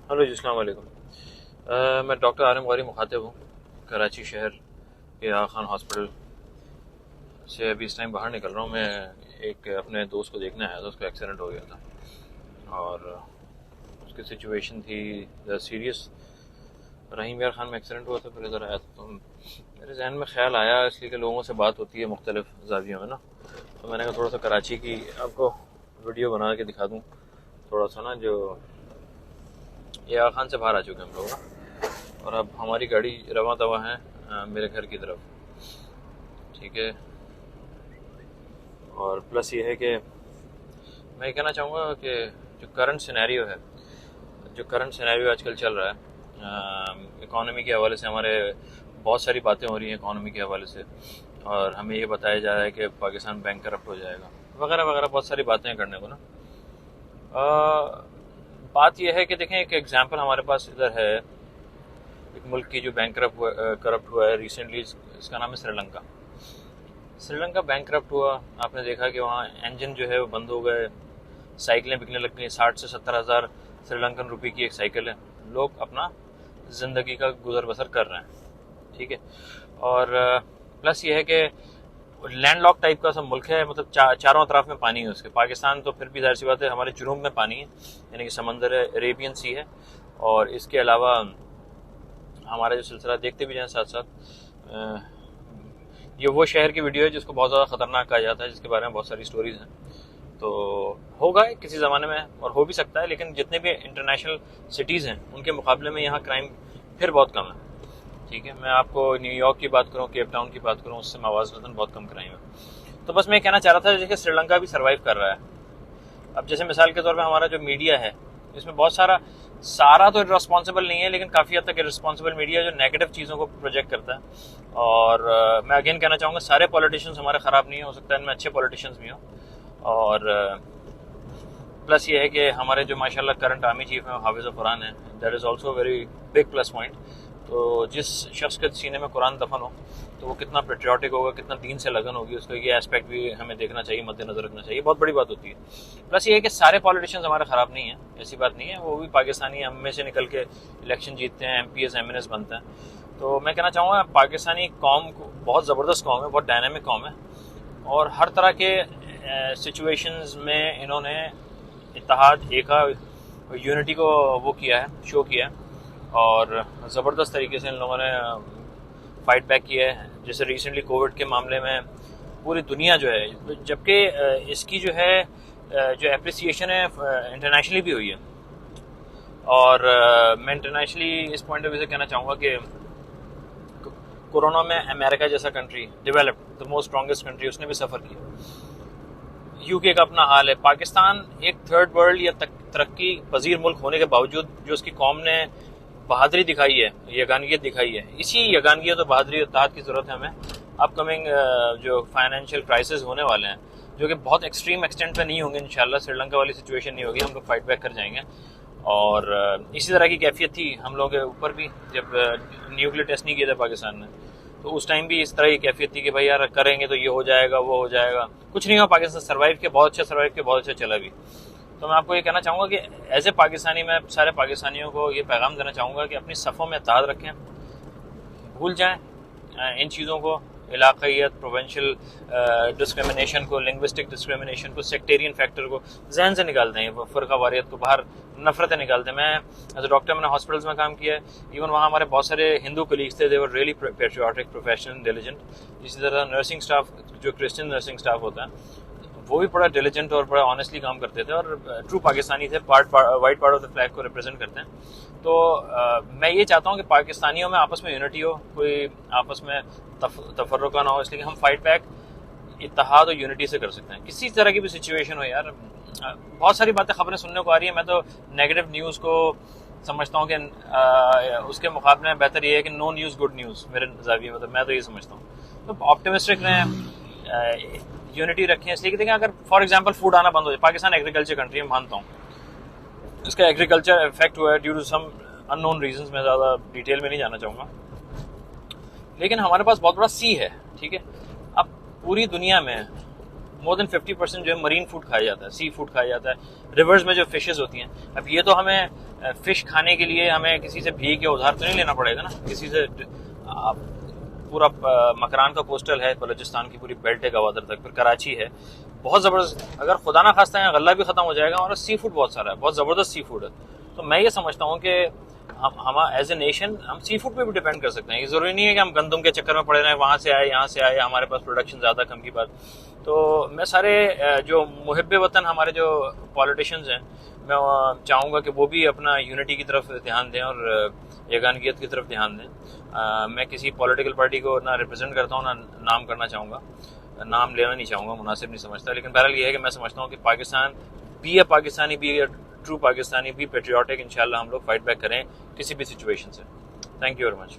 Hello जी, अस्सलाम वालेकुम। मैं डॉक्टर आरिम गौरी मुखातिब हूँ। कराची शहर के आगा खान हॉस्पिटल से अभी इस टाइम बाहर निकल रहा हूँ। मैं एक अपने दोस्त को देखने आया था, उसका एक्सीडेंट हो गया था और उसकी सिचुएशन थी सीरियस। रहीम यार खान में एक्सीडेंट हुआ था, फिर इधर आया था तो मेरे जहन में ख्याल आया, इसलिए कि लोगों से बात होती है मुख्तलिफ जावियों में ना, तो मैंने कहा थोड़ा सा कराची की आपको वीडियो बना के दिखा दूँ। थोड़ा सा ना, जो ये आगा खान से बाहर आ चुके हैं हम लोग ना, और अब हमारी गाड़ी रवा दवा है मेरे घर की तरफ। ठीक है, और प्लस ये है कि मैं ये कहना चाहूँगा कि जो करंट सिनेरियो आजकल चल रहा है इकॉनमी के हवाले से, हमारे बहुत सारी बातें हो रही हैं इकॉनमी के हवाले से, और हमें ये बताया जा रहा है कि पाकिस्तान बैंक करप्ट हो जाएगा वगैरह वगैरह, बहुत सारी बातें करने को ना। बात यह है कि देखें, एक एग्जांपल हमारे पास इधर है, एक मुल्क की जो बैंक करप्ट हुआ है रिसेंटली, इसका नाम है श्रीलंका। श्रीलंका बैंक करप्ट हुआ, आपने देखा कि वहाँ इंजन जो है वो बंद हो गए, साइकिलें बिकने लग गई। 60 से 70 हज़ार श्रीलंकन रुपये की एक साइकिल है, लोग अपना ज़िंदगी का गुजर बसर कर रहे हैं। ठीक है, और प्लस ये है कि लैंडलॉक टाइप का सब मुल्क है, मतलब चारों तरफ में पानी है उसके। पाकिस्तान तो फिर भी जाहिर सी बात है, हमारे जुनूब में पानी है, यानी कि समंदर है, अरेबियन सी है, और इसके अलावा हमारा जो सिलसिला देखते भी जाएं साथ साथ, ये वो शहर की वीडियो है जिसको बहुत ज़्यादा ख़तरनाक कहा जाता है, जिसके बारे में बहुत सारी स्टोरीज़ हैं। तो होगा किसी ज़माने में और हो भी सकता है, लेकिन जितने भी इंटरनेशनल सिटीज़ हैं उनके मुकाबले में यहाँ क्राइम फिर बहुत कम है। ठीक है, मैं आपको न्यूयॉर्क की बात करूँ, केप टाउन की बात करूँ, उससे मवाज़नतन बहुत कम क्राइम है। तो बस मैं कहना चाह रहा था जैसे श्रीलंका भी सर्वाइव कर रहा है। अब जैसे मिसाल के तौर पे हमारा जो मीडिया है, इसमें बहुत सारा तो रिस्पॉन्सिबल नहीं है, लेकिन काफ़ी हद तक रिस्पॉन्सिबल मीडिया जो नेगेटिव चीज़ों को प्रोजेक्ट करता है। और मैं अगेन कहना चाहूँगा, सारे पॉलिटिशियंस हमारे ख़राब नहीं हो सकता है, इनमें अच्छे पॉलिटिशियंस भी हों। और प्लस ये है कि हमारे जो माशाल्लाह करंट आर्मी चीफ हैं हाफिज़ कुरान है, that is also very big plus point. तो जिस शख्स के सीने में कुरान दफन हो तो वो कितना पेट्रियाटिक होगा, कितना दीन से लगन होगी उसको, ये एस्पेक्ट भी हमें देखना चाहिए, मद्देनजर रखना चाहिए, बहुत बड़ी बात होती है। प्लस ये है कि सारे पॉलिटिशियंस हमारे ख़राब नहीं हैं, ऐसी बात नहीं है, वो भी पाकिस्तानी हम में से निकल के इलेक्शन जीतते हैं, MPs MNs बनते हैं। तो मैं कहना चाहूँगा पाकिस्तानी कौम को बहुत ज़बरदस्त कौम है, बहुत डायनामिक कौम है, और हर तरह के सिचुएशंस में इन्होंने इत्तेहाद, एका, यूनिटी को वो किया है, शो किया है, और ज़बरदस्त तरीके से इन लोगों ने फाइट बैक किया है। जैसे रिसेंटली कोविड के मामले में पूरी दुनिया जो है, जबकि इसकी जो है जो एप्रिसिएशन है इंटरनेशनली भी हुई है, और मैं इंटरनेशनली इस पॉइंट ऑफ व्यू से कहना चाहूँगा कि कोरोना में अमेरिका जैसा country, developed, the most strongest country, उसने भी सफ़र किया। यूके का अपना हाल है। पाकिस्तान एक थर्ड वर्ल्ड या तरक्की पजीर मुल्क होने के बावजूद जो उसकी कौम ने बहादुरी दिखाई है, यगानियत दिखाई है, इसी यगानियत और बहादुरी और इत्तेहाद की ज़रूरत है हमें। अपकमिंग जो फाइनेंशियल क्राइसिस होने वाले हैं, जो कि बहुत एक्सट्रीम एक्सटेंट पे नहीं होंगे इंशाल्लाह, श्रीलंका वाली सिचुएशन नहीं होगी, हम लोग फाइट बैक कर जाएंगे। और इसी तरह की कैफियत थी हम लोगों के ऊपर भी, जब न्यूक्लियर टेस्ट नहीं किया था पाकिस्तान ने, तो उस टाइम भी इस तरह की कैफियत थी कि भाई यार करेंगे तो ये हो जाएगा, वो हो जाएगा, कुछ नहीं हुआ। पाकिस्तान सर्वाइव के बहुत अच्छा सर्वाइव के बहुत अच्छा चला भी। तो मैं आपको ये कहना चाहूँगा कि एज ए पाकिस्तानी मैं सारे पाकिस्तानियों को ये पैगाम देना चाहूँगा कि अपनी सफ़ों में इत्तेहाद रखें, भूल जाएं इन चीज़ों को, इलाक़ाइयत, प्रोविंशियल डिस्क्रिमिनेशन को, लिंग्विस्टिक डिस्क्रिमिनेशन को, सेक्टेरियन फैक्टर को जहन से निकाल दें, फ़िरक़ावारियत को बाहर, नफ़रतें निकाल दें। मैं एज ए डॉक्टर मैंने हॉस्पिटल्स में काम किया है, इवन वहाँ हमारे बहुत सारे हिंदू कलीग्स थे, they were really patriotic, professional, diligent. इसी तरह नर्सिंग स्टाफ, जो क्रिश्चियन नर्सिंग स्टाफ होता है, वो भी बड़ा डिलिजेंट और बड़ा ऑनेस्टली काम करते थे, और ट्रू पाकिस्तानी थे, white part of the flag को रिप्रेजेंट करते हैं। तो मैं ये चाहता हूँ कि पाकिस्तानियों में आपस में यूनिटी हो, कोई आपस में तफर्रुका ना हो, इसलिए हम फाइट बैक इत्तेहाद और यूनिटी से कर सकते हैं, किसी तरह की भी सिचुएशन हो। यार बहुत सारी बातें, खबरें सुनने को आ रही है, मैं तो नेगेटिव न्यूज़ को समझता हूँ कि उसके मुकाबले में बेहतर ये है कि नो न्यूज़ गुड न्यूज़, मेरे ज़ाविये में तो मैं तो ये समझता हूँ। तो ऑप्टिमिस्टिक रहें, यूनिटी रखें, इसलिए कि देखें अगर फॉर एग्जांपल फूड आना बंद हो जाए, पाकिस्तान एग्रीकल्चर कंट्री है, मानता हूँ, इसका एग्रीकल्चर इफेक्ट हुआ है due to some unknown reasons, मैं ज़्यादा डिटेल में नहीं जाना चाहूँगा, लेकिन हमारे पास बहुत बड़ा सी है। ठीक है, अब पूरी दुनिया में मोर देन 50% जो है मरीन फूड खाया जाता है, सी फूड खाया जाता है, रिवर्स में जो फिशेज होती हैं। अब ये तो हमें फिश खाने के लिए हमें किसी से भीख या उधार तो नहीं लेना पड़ेगा ना, किसी से। पूरा मकरान का कोस्टल है, बलूचिस्तान की पूरी बेल्ट है गवादर तक, फिर कराची है, बहुत ज़बरदस्त। अगर खुदा ना खास्ता है गल्ला भी ख़त्म हो जाएगा, और सी फूड बहुत सारा है, बहुत ज़बरदस्त सी फूड है। तो मैं ये समझता हूँ कि हम एज ए नेशन हम सी फूड पे भी डिपेंड कर सकते हैं। ये ज़रूरी नहीं है कि हम गंदम के चक्कर में पड़े रहें, वहाँ से आए यहाँ से आए, हमारे पास प्रोडक्शन ज़्यादा कम की बात। तो मैं सारे जो मुहिब्बे वतन हमारे जो पॉलिटिशियंस हैं, मैं चाहूँगा कि वो भी अपना यूनिटी की तरफ ध्यान दें और यगानगियत की तरफ ध्यान दें। मैं किसी पॉलिटिकल पार्टी को ना रिप्रेजेंट करता हूँ, ना नाम करना चाहूँगा, नाम लेना नहीं चाहूँगा, मुनासिब नहीं समझता। लेकिन बहरहाल ये है कि मैं समझता हूँ कि पाकिस्तान बी ए पाकिस्तानी, बी ए ट्रू पाकिस्तानी, बी पेट्रियाटिक, इंशाल्लाह हम लोग फाइट बैक करें किसी भी सिचुएशन से। Thank you very much.